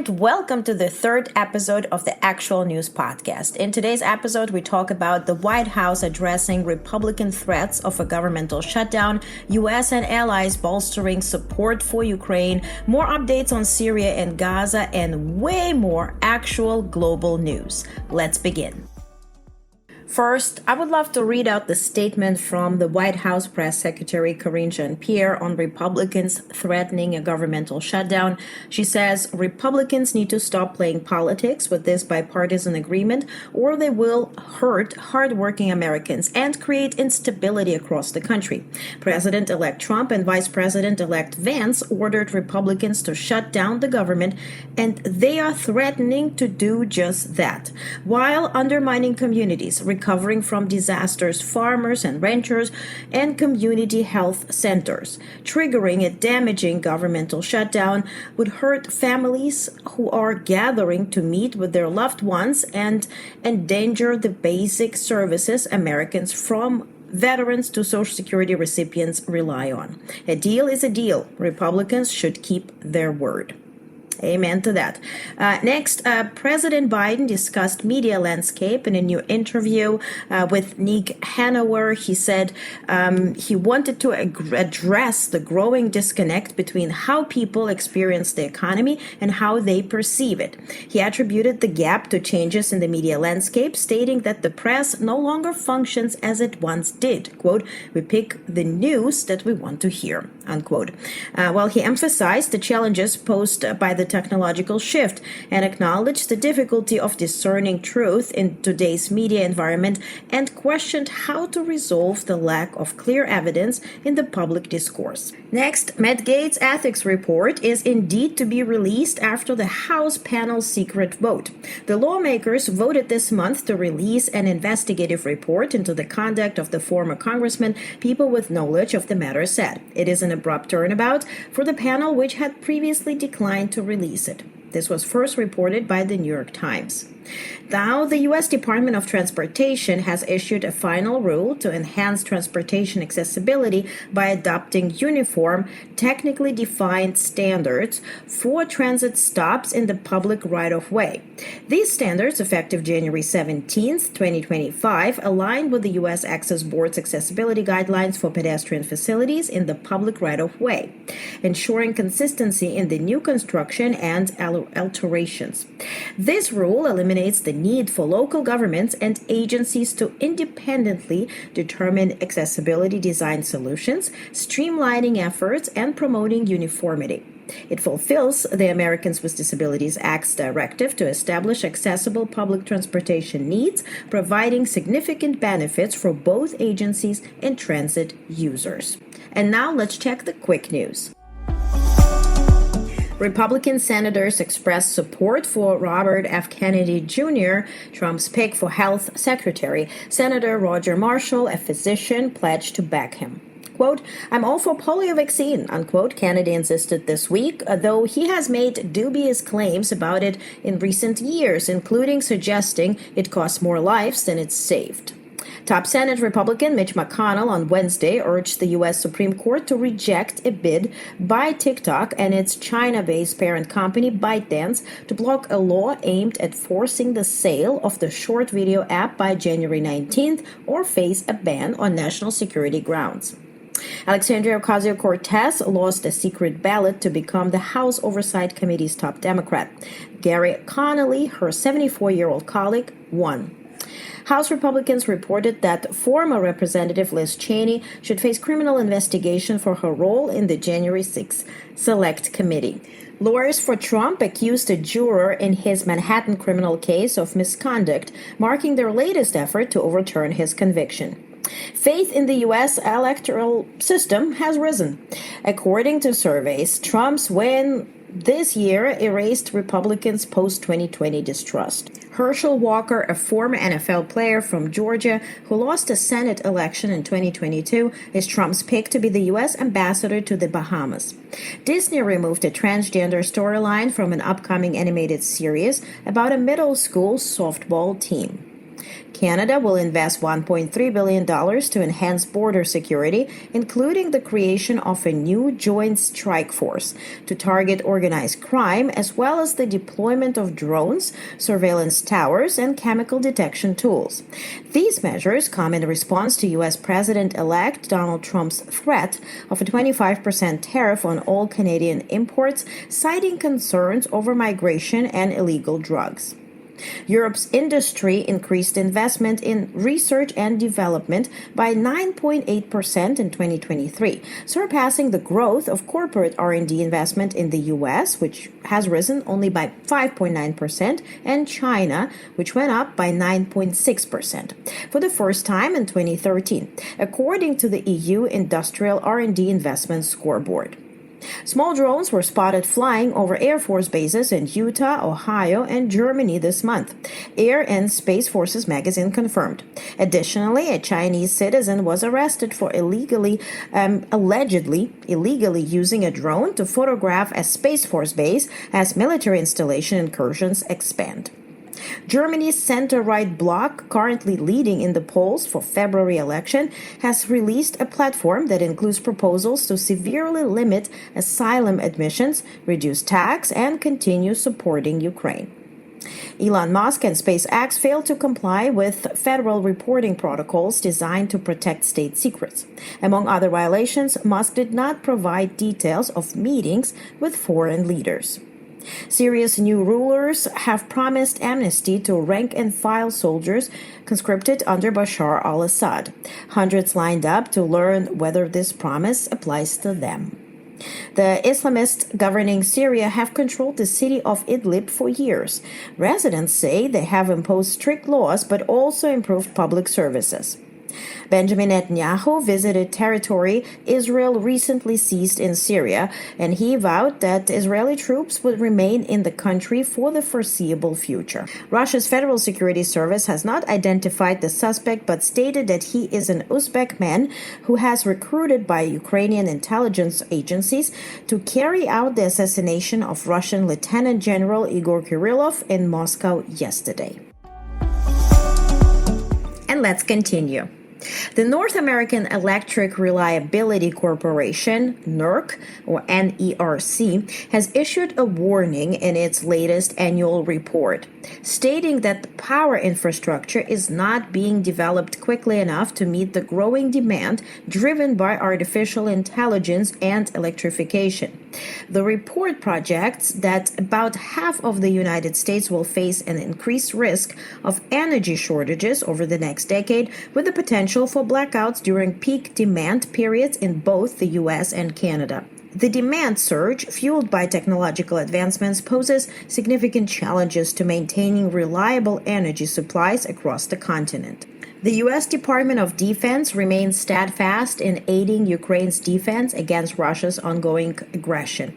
and welcome to the third episode of the Actual News Podcast. In today's episode, we talk about the White House addressing Republican threats of a governmental shutdown, U.S. and allies bolstering support for Ukraine, more updates on Syria and Gaza, and way more actual global news. Let's begin. First, I would love to read out the statement from the White House Press Secretary Karine Jean-Pierre on Republicans threatening a governmental shutdown. She says Republicans need to stop playing politics with this bipartisan agreement, or they will hurt hardworking Americans and create instability across the country. President-elect Trump and Vice President-elect Vance ordered Republicans to shut down the government, and they are threatening to do just that, while undermining communities recovering from disasters, farmers and ranchers, and community health centers. Triggering a damaging governmental shutdown would hurt families who are gathering to meet with their loved ones and endanger the basic services Americans, from veterans to Social Security recipients, rely on. A deal is a deal. Republicans should keep their word. Amen to that. Next, President Biden discussed media landscape in a new interview with Nick Hanover. He said he wanted to address the growing disconnect between how people experience the economy and how they perceive it. He attributed the gap to changes in the media landscape, stating that the press no longer functions as it once did. Quote, "We pick the news that we want to hear," unquote. While he emphasized the challenges posed by the technological shift and acknowledged the difficulty of discerning truth in today's media environment, and questioned how to resolve the lack of clear evidence in the public discourse. Next, Matt Gaetz' ethics report is indeed to be released after the House panel's secret vote. The lawmakers voted this month to release an investigative report into the conduct of the former congressman, people with knowledge of the matter said. It is an abrupt turnabout for the panel, which had previously declined to release it. This was first reported by the New York Times. Now, the U.S. Department of Transportation has issued a final rule to enhance transportation accessibility by adopting uniform, technically defined standards for transit stops in the public right-of-way. These standards, effective January 17, 2025, align with the U.S. Access Board's accessibility guidelines for pedestrian facilities in the public right-of-way, ensuring consistency in the new construction and alterations. This rule eliminates the need for local governments and agencies to independently determine accessibility design solutions, streamlining efforts, and promoting uniformity. It fulfills the Americans with Disabilities Act's directive to establish accessible public transportation needs, providing significant benefits for both agencies and transit users. And now let's check the quick news. Republican senators expressed support for Robert F. Kennedy Jr., Trump's pick for health secretary. Senator Roger Marshall, a physician, pledged to back him. Quote, "I'm all for polio vaccine," unquote, Kennedy insisted this week, though he has made dubious claims about it in recent years, including suggesting it costs more lives than it's saved. Top Senate Republican Mitch McConnell on Wednesday urged the U.S. Supreme Court to reject a bid by TikTok and its China-based parent company ByteDance to block a law aimed at forcing the sale of the short video app by January 19th or face a ban on national security grounds. Alexandria Ocasio-Cortez lost a secret ballot to become the House Oversight Committee's top Democrat. Gary Connolly, her 74-year-old colleague, won. House Republicans reported that former Representative Liz Cheney should face criminal investigation for her role in the January 6th Select Committee. Lawyers for Trump accused a juror in his Manhattan criminal case of misconduct, marking their latest effort to overturn his conviction. Faith in the U.S. electoral system has risen. According to surveys, Trump's win this year erased Republicans' post-2020 distrust. Herschel Walker, a former NFL player from Georgia who lost a Senate election in 2022, is Trump's pick to be the U.S. ambassador to the Bahamas. Disney removed a transgender storyline from an upcoming animated series about a middle school softball team. Canada will invest $1.3 billion to enhance border security, including the creation of a new joint strike force to target organized crime, as well as the deployment of drones, surveillance towers, and chemical detection tools. These measures come in response to U.S. President-elect Donald Trump's threat of a 25% tariff on all Canadian imports, citing concerns over migration and illegal drugs. Europe's industry increased investment in research and development by 9.8% in 2023, surpassing the growth of corporate R&D investment in the U.S., which has risen only by 5.9%, and China, which went up by 9.6%, for the first time in 2013, according to the EU Industrial R&D Investment Scoreboard. Small drones were spotted flying over Air Force bases in Utah, Ohio, and Germany this month, Air and Space Forces magazine confirmed. Additionally, a Chinese citizen was arrested for allegedly using a drone to photograph a Space Force base as military installation incursions expand. Germany's center-right bloc, currently leading in the polls for February election, has released a platform that includes proposals to severely limit asylum admissions, reduce tax, and continue supporting Ukraine. Elon Musk and SpaceX failed to comply with federal reporting protocols designed to protect state secrets. Among other violations, Musk did not provide details of meetings with foreign leaders. Syria's new rulers have promised amnesty to rank-and-file soldiers conscripted under Bashar al-Assad. Hundreds lined up to learn whether this promise applies to them. The Islamists governing Syria have controlled the city of Idlib for years. Residents say they have imposed strict laws but also improved public services. Benjamin Netanyahu visited territory Israel recently seized in Syria, and he vowed that Israeli troops would remain in the country for the foreseeable future. Russia's Federal Security Service has not identified the suspect, but stated that he is an Uzbek man who has recruited by Ukrainian intelligence agencies to carry out the assassination of Russian Lieutenant General Igor Kirillov in Moscow yesterday. And let's continue. The North American Electric Reliability Corporation, NERC, or NERC, has issued a warning in its latest annual report, stating that the power infrastructure is not being developed quickly enough to meet the growing demand driven by artificial intelligence and electrification. The report projects that about half of the United States will face an increased risk of energy shortages over the next decade, with the potential for blackouts during peak demand periods in both the U.S. and Canada. The demand surge, fueled by technological advancements, poses significant challenges to maintaining reliable energy supplies across the continent. The U.S. Department of Defense remains steadfast in aiding Ukraine's defense against Russia's ongoing aggression.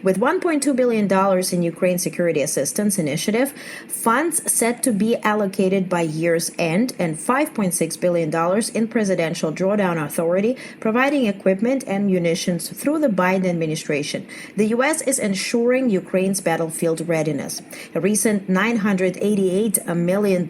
With $1.2 billion in Ukraine Security Assistance Initiative, funds set to be allocated by year's end, and $5.6 billion in Presidential Drawdown Authority, providing equipment and munitions through the Biden administration, the U.S. is ensuring Ukraine's battlefield readiness. A recent $988 million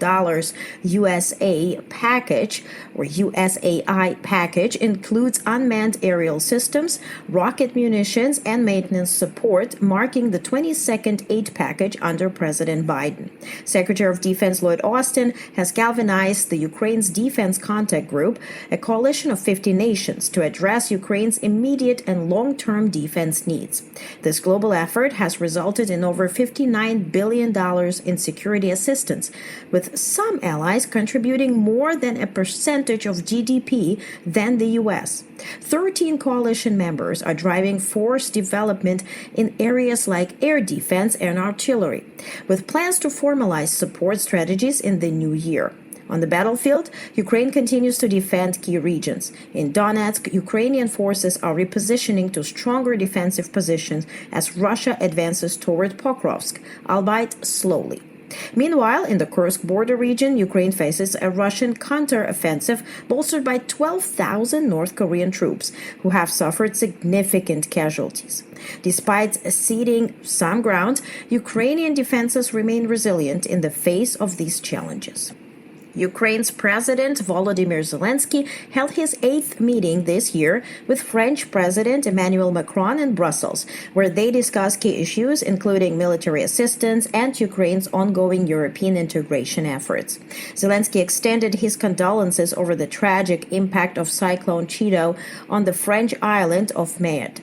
USA package, or USAI package, includes unmanned aerial systems, rocket munitions, and maintenance support, marking the 22nd aid package under President Biden. Secretary of Defense Lloyd Austin has galvanized the Ukraine's Defense Contact Group, a coalition of 50 nations, to address Ukraine's immediate and long-term defense needs. This global effort has resulted in over $59 billion in security assistance, with some allies contributing more than a percentage of GDP than the U.S. 13 coalition members are driving force development in areas like air defense and artillery, with plans to formalize support strategies in the new year. On the battlefield, Ukraine continues to defend key regions. In Donetsk, Ukrainian forces are repositioning to stronger defensive positions as Russia advances toward Pokrovsk, albeit slowly. Meanwhile, in the Kursk border region, Ukraine faces a Russian counter-offensive bolstered by 12,000 North Korean troops, who have suffered significant casualties. Despite ceding some ground, Ukrainian defenses remain resilient in the face of these challenges. Ukraine's President Volodymyr Zelensky held his 8th meeting this year with French President Emmanuel Macron in Brussels, where they discussed key issues including military assistance and Ukraine's ongoing European integration efforts. Zelensky extended his condolences over the tragic impact of Cyclone Chido on the French island of Mayotte.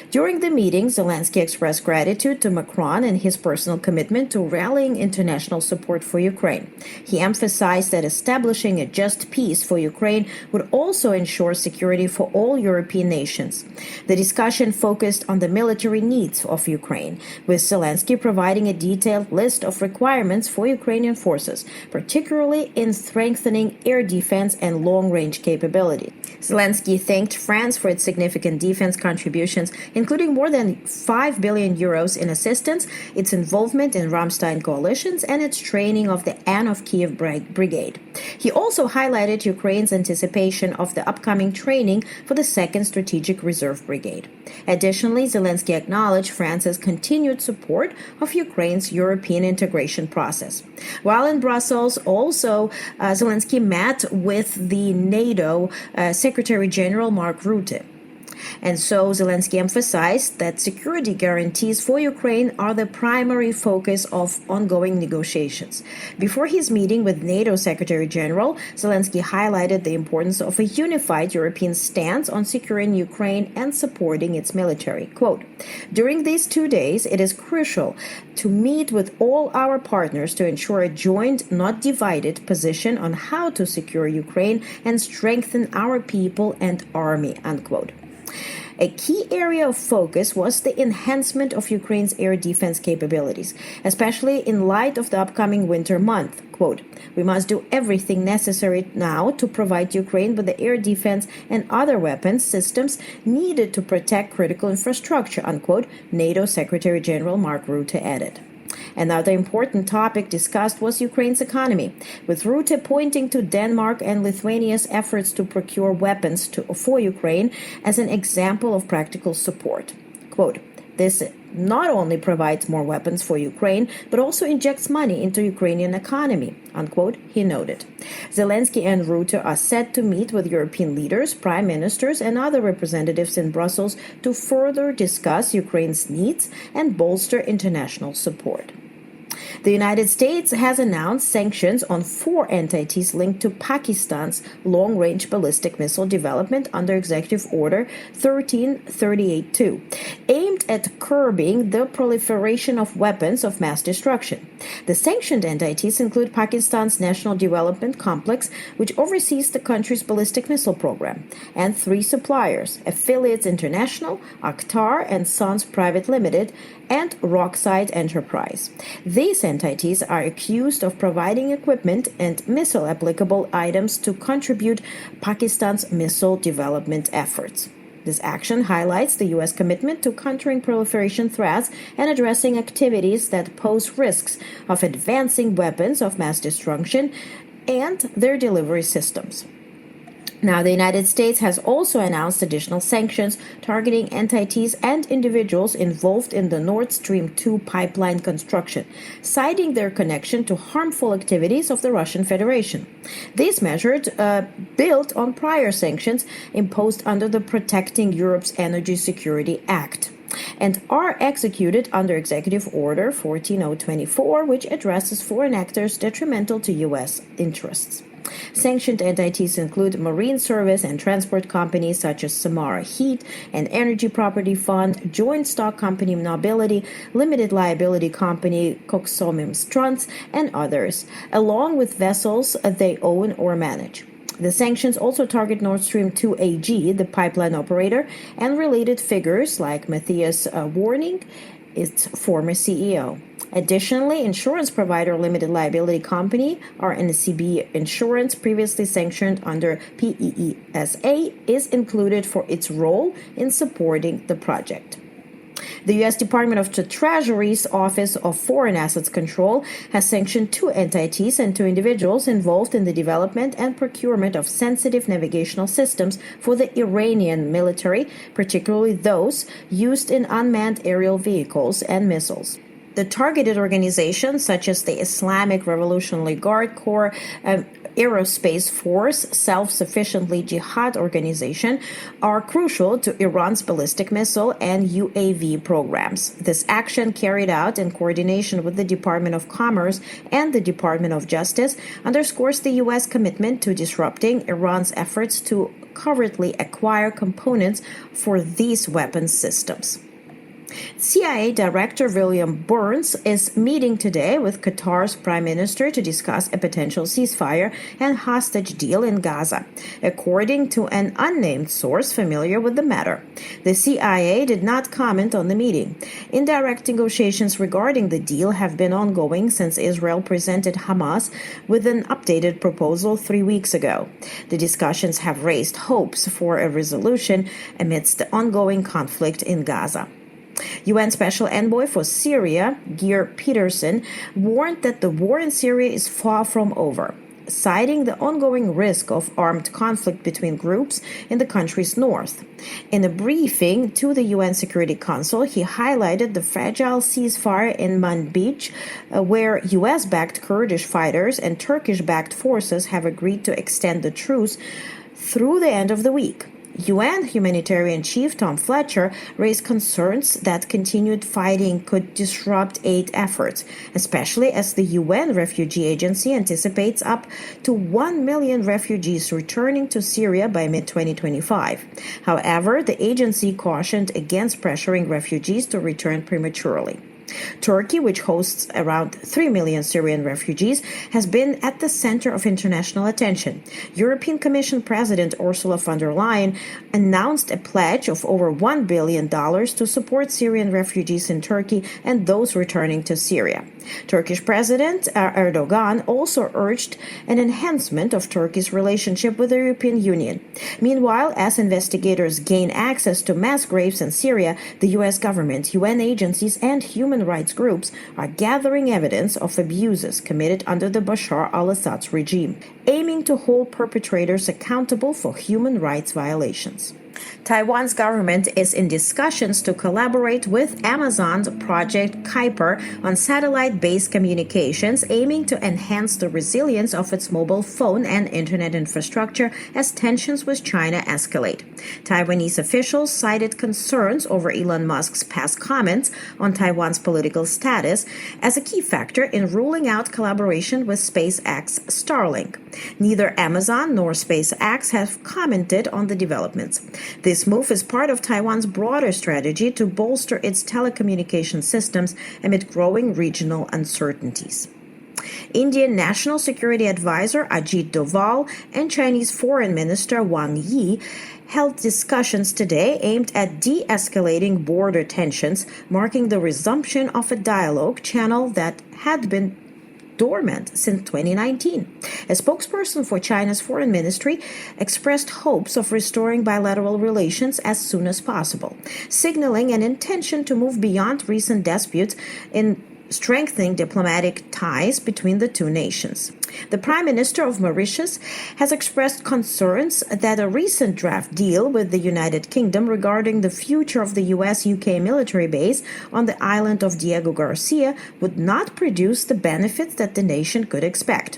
During the meeting, Zelensky expressed gratitude to Macron and his personal commitment to rallying international support for Ukraine. He emphasized that establishing a just peace for Ukraine would also ensure security for all European nations. The discussion focused on the military needs of Ukraine, with Zelensky providing a detailed list of requirements for Ukrainian forces, particularly in strengthening air defense and long-range capability. Zelensky thanked France for its significant defense contributions, including more than 5 billion euros in assistance, its involvement in Ramstein coalitions, and its training of the Anne of Kiev Brigade. He also highlighted Ukraine's anticipation of the upcoming training for the 2nd Strategic Reserve Brigade. Additionally, Zelensky acknowledged France's continued support of Ukraine's European integration process. While in Brussels, also, Zelensky met with the NATO Secretary General Mark Rutte. And so Zelensky emphasized that security guarantees for Ukraine are the primary focus of ongoing negotiations. Before his meeting with NATO Secretary General, Zelensky highlighted the importance of a unified European stance on securing Ukraine and supporting its military. Quote, "During these 2 days, it is crucial to meet with all our partners to ensure a joint, not divided, position on how to secure Ukraine and strengthen our people and army," unquote. A key area of focus was the enhancement of Ukraine's air defense capabilities, especially in light of the upcoming winter month. Quote, "We must do everything necessary now to provide Ukraine with the air defense and other weapons systems needed to protect critical infrastructure," unquote, NATO Secretary General Mark Rutte added. Another important topic discussed was Ukraine's economy, with Rutte pointing to Denmark and Lithuania's efforts to procure weapons for Ukraine as an example of practical support. Quote, "This not only provides more weapons for Ukraine, but also injects money into Ukrainian economy," unquote, he noted. Zelensky and Rutte are set to meet with European leaders, prime ministers, and other representatives in Brussels to further discuss Ukraine's needs and bolster international support. The United States has announced sanctions on 4 entities linked to Pakistan's long-range ballistic missile development under Executive Order 13382, aimed at curbing the proliferation of weapons of mass destruction. The sanctioned entities include Pakistan's National Development Complex, which oversees the country's ballistic missile program, and 3 suppliers, Affiliates International, Akhtar and Sons Private Limited, and Rockside Enterprise. These entities are accused of providing equipment and missile-applicable items to contribute Pakistan's missile development efforts. This action highlights the U.S. commitment to countering proliferation threats and addressing activities that pose risks of advancing weapons of mass destruction and their delivery systems. Now, the United States has also announced additional sanctions targeting entities and individuals involved in the Nord Stream 2 pipeline construction, citing their connection to harmful activities of the Russian Federation. These measures built on prior sanctions imposed under the Protecting Europe's Energy Security Act and are executed under Executive Order 14024, which addresses foreign actors detrimental to U.S. interests. Sanctioned entities include marine service and transport companies such as Samara Heat and Energy Property Fund, joint stock company Nobility, limited liability company Coxomim Struns, and others, along with vessels they own or manage. The sanctions also target Nord Stream 2 AG, the pipeline operator, and related figures like Matthias Warning, its former CEO. Additionally, insurance provider Limited Liability Company, RNCB Insurance, previously sanctioned under PEESA, is included for its role in supporting the project. The U.S. Department of the Treasury's Office of Foreign Assets Control has sanctioned 2 entities and 2 individuals involved in the development and procurement of sensitive navigational systems for the Iranian military, particularly those used in unmanned aerial vehicles and missiles. The targeted organizations such as the Islamic Revolutionary Guard Corps, Aerospace Force, Self-Sufficiently Jihad Organization are crucial to Iran's ballistic missile and UAV programs. This action, carried out in coordination with the Department of Commerce and the Department of Justice, underscores the U.S. commitment to disrupting Iran's efforts to covertly acquire components for these weapons systems. CIA Director William Burns is meeting today with Qatar's Prime Minister to discuss a potential ceasefire and hostage deal in Gaza, according to an unnamed source familiar with the matter. The CIA did not comment on the meeting. Indirect negotiations regarding the deal have been ongoing since Israel presented Hamas with an updated proposal 3 weeks ago. The discussions have raised hopes for a resolution amidst the ongoing conflict in Gaza. UN Special Envoy for Syria, Geir Peterson, warned that the war in Syria is far from over, citing the ongoing risk of armed conflict between groups in the country's north. In a briefing to the UN Security Council, he highlighted the fragile ceasefire in Manbij, where US-backed Kurdish fighters and Turkish-backed forces have agreed to extend the truce through the end of the week. UN humanitarian chief Tom Fletcher raised concerns that continued fighting could disrupt aid efforts, especially as the UN Refugee Agency anticipates up to 1 million refugees returning to Syria by mid-2025. However, the agency cautioned against pressuring refugees to return prematurely. Turkey, which hosts around 3 million Syrian refugees, has been at the center of international attention. European Commission President Ursula von der Leyen announced a pledge of over $1 billion to support Syrian refugees in Turkey and those returning to Syria. Turkish President Erdogan also urged an enhancement of Turkey's relationship with the European Union. Meanwhile, as investigators gain access to mass graves in Syria, the U.S. government, UN agencies, and human rights groups are gathering evidence of abuses committed under the Bashar al-Assad's regime, aiming to hold perpetrators accountable for human rights violations. Taiwan's government is in discussions to collaborate with Amazon's Project Kuiper on satellite-based communications, aiming to enhance the resilience of its mobile phone and internet infrastructure as tensions with China escalate. Taiwanese officials cited concerns over Elon Musk's past comments on Taiwan's political status as a key factor in ruling out collaboration with SpaceX Starlink. Neither Amazon nor SpaceX have commented on the developments. This move is part of Taiwan's broader strategy to bolster its telecommunication systems amid growing regional uncertainties. Indian National Security Advisor Ajit Doval and Chinese Foreign Minister Wang Yi held discussions today aimed at de-escalating border tensions, marking the resumption of a dialogue channel that had been dormant since 2019. A spokesperson for China's foreign ministry expressed hopes of restoring bilateral relations as soon as possible, signaling an intention to move beyond recent disputes in strengthening diplomatic ties between the two nations. The Prime Minister of Mauritius has expressed concerns that a recent draft deal with the United Kingdom regarding the future of the US-UK military base on the island of Diego Garcia would not produce the benefits that the nation could expect.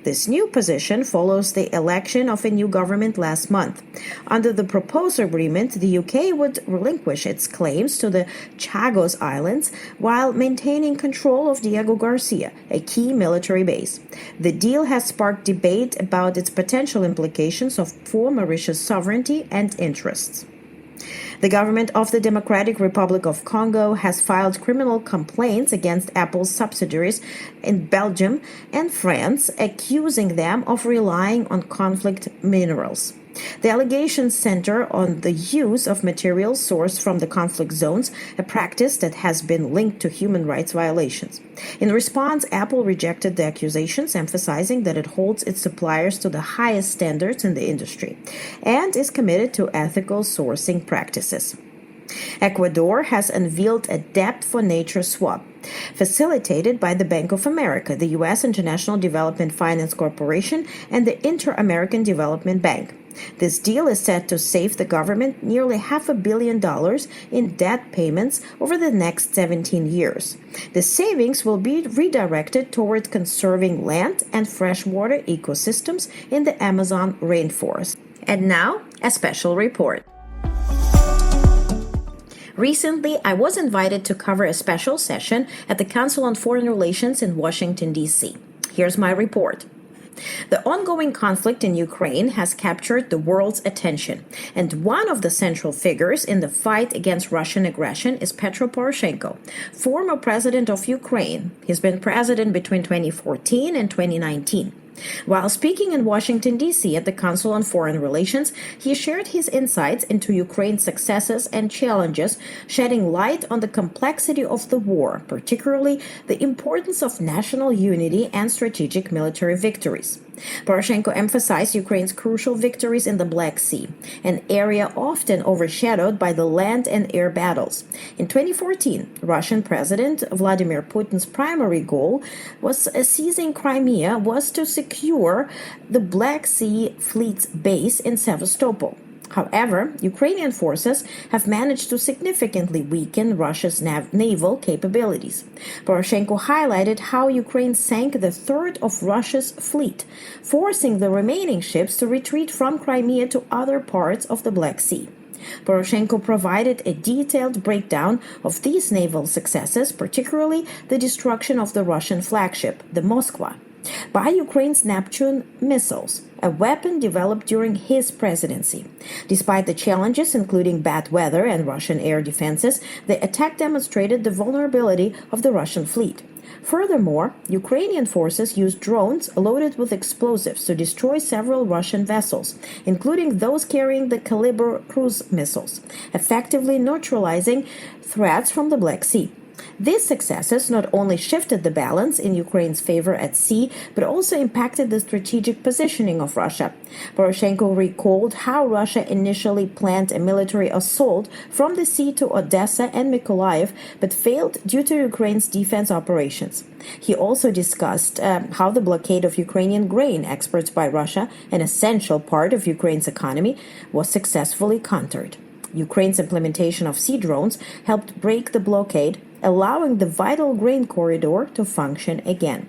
This new position follows the election of a new government last month. Under the proposed agreement, the UK would relinquish its claims to the Chagos Islands while maintaining control of Diego Garcia, a key military base. The deal has sparked debate about its potential implications for Mauritius' sovereignty and interests. The government of the Democratic Republic of Congo has filed criminal complaints against Apple's subsidiaries in Belgium and France, accusing them of relying on conflict minerals. The allegations center on the use of materials sourced from the conflict zones, a practice that has been linked to human rights violations. In response, Apple rejected the accusations, emphasizing that it holds its suppliers to the highest standards in the industry and is committed to ethical sourcing practices. Ecuador has unveiled a debt for nature swap, facilitated by the Bank of America, the U.S. International Development Finance Corporation, and the Inter-American Development Bank. This deal is set to save the government nearly $500 million in debt payments over the next 17 years. The savings will be redirected toward conserving land and freshwater ecosystems in the Amazon rainforest. And now, a special report. Recently, I was invited to cover a special session at the Council on Foreign Relations in Washington, D.C. Here's my report. The ongoing conflict in Ukraine has captured the world's attention, and one of the central figures in the fight against Russian aggression is Petro Poroshenko, former president of Ukraine. He's been president between 2014 and 2019. While speaking in Washington, D.C. at the Council on Foreign Relations, he shared his insights into Ukraine's successes and challenges, shedding light on the complexity of the war, particularly the importance of national unity and strategic military victories. Poroshenko emphasized Ukraine's crucial victories in the Black Sea, an area often overshadowed by the land and air battles. In 2014, Russian President Vladimir Putin's primary goal was seizing Crimea was to secure the Black Sea Fleet's base in Sevastopol. However, Ukrainian forces have managed to significantly weaken Russia's naval capabilities. Poroshenko highlighted how Ukraine sank the third of Russia's fleet, forcing the remaining ships to retreat from Crimea to other parts of the Black Sea. Poroshenko provided a detailed breakdown of these naval successes, particularly the destruction of the Russian flagship, the Moskva, by Ukraine's Neptune missiles, a weapon developed during his presidency. Despite the challenges, including bad weather and Russian air defenses, the attack demonstrated the vulnerability of the Russian fleet. Furthermore, Ukrainian forces used drones loaded with explosives to destroy several Russian vessels, including those carrying the Kalibr cruise missiles, effectively neutralizing threats from the Black Sea. These successes not only shifted the balance in Ukraine's favor at sea, but also impacted the strategic positioning of Russia. Poroshenko recalled how Russia initially planned a military assault from the sea to Odessa and Mykolaiv, but failed due to Ukraine's defense operations. He also discussed how the blockade of Ukrainian grain exports by Russia, an essential part of Ukraine's economy, was successfully countered. Ukraine's implementation of sea drones helped break the blockade, allowing the vital grain corridor to function again.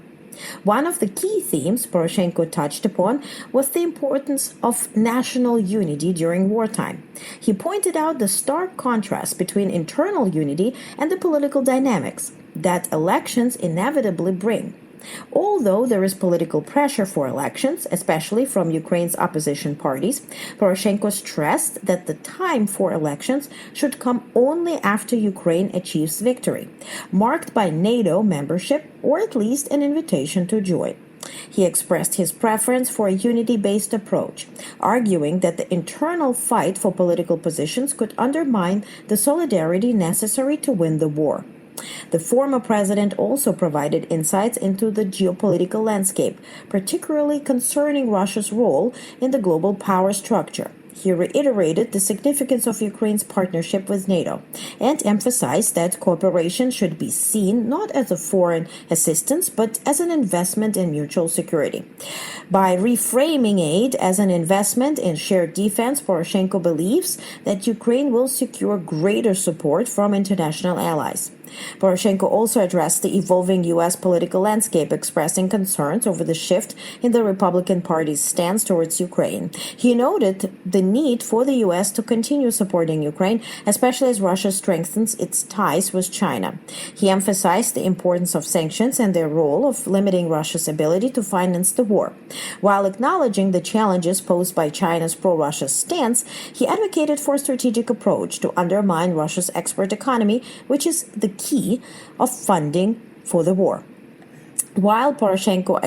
One of the key themes Poroshenko touched upon was the importance of national unity during wartime. He pointed out the stark contrast between internal unity and the political dynamics that elections inevitably bring. Although there is political pressure for elections, especially from Ukraine's opposition parties, Poroshenko stressed that the time for elections should come only after Ukraine achieves victory, marked by NATO membership or at least an invitation to join. He expressed his preference for a unity-based approach, arguing that the internal fight for political positions could undermine the solidarity necessary to win the war. The former president also provided insights into the geopolitical landscape, particularly concerning Russia's role in the global power structure. He reiterated the significance of Ukraine's partnership with NATO and emphasized that cooperation should be seen not as a foreign assistance but as an investment in mutual security. By reframing aid as an investment in shared defense, Poroshenko believes that Ukraine will secure greater support from international allies. Poroshenko also addressed the evolving U.S. political landscape, expressing concerns over the shift in the Republican Party's stance towards Ukraine. He noted the need for the U.S. to continue supporting Ukraine, especially as Russia strengthens its ties with China. He emphasized the importance of sanctions and their role of limiting Russia's ability to finance the war. While acknowledging the challenges posed by China's pro-Russia stance, he advocated for a strategic approach to undermine Russia's export economy, which is the key of funding for the war. While Poroshenko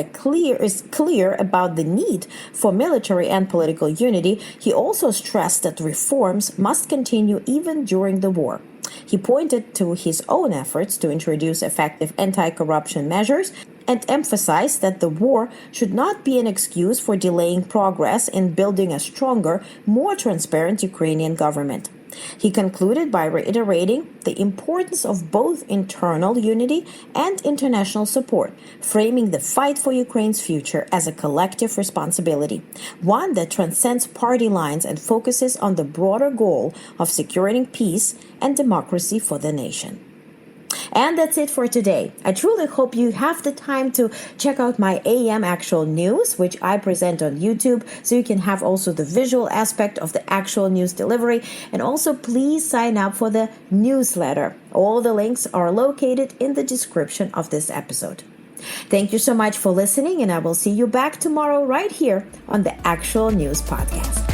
is clear about the need for military and political unity, he also stressed that reforms must continue even during the war. He pointed to his own efforts to introduce effective anti-corruption measures and emphasized that the war should not be an excuse for delaying progress in building a stronger, more transparent Ukrainian government. He concluded by reiterating the importance of both internal unity and international support, framing the fight for Ukraine's future as a collective responsibility, one that transcends party lines and focuses on the broader goal of securing peace and democracy for the nation. And that's it for today. I truly hope you have the time to check out my AM actual news, which I present on YouTube, so you can have also the visual aspect of the actual news delivery. And also please sign up for the newsletter. All the links are located in the description of this episode. Thank you so much for listening, and I will see you back tomorrow right here on the Actual News Podcast.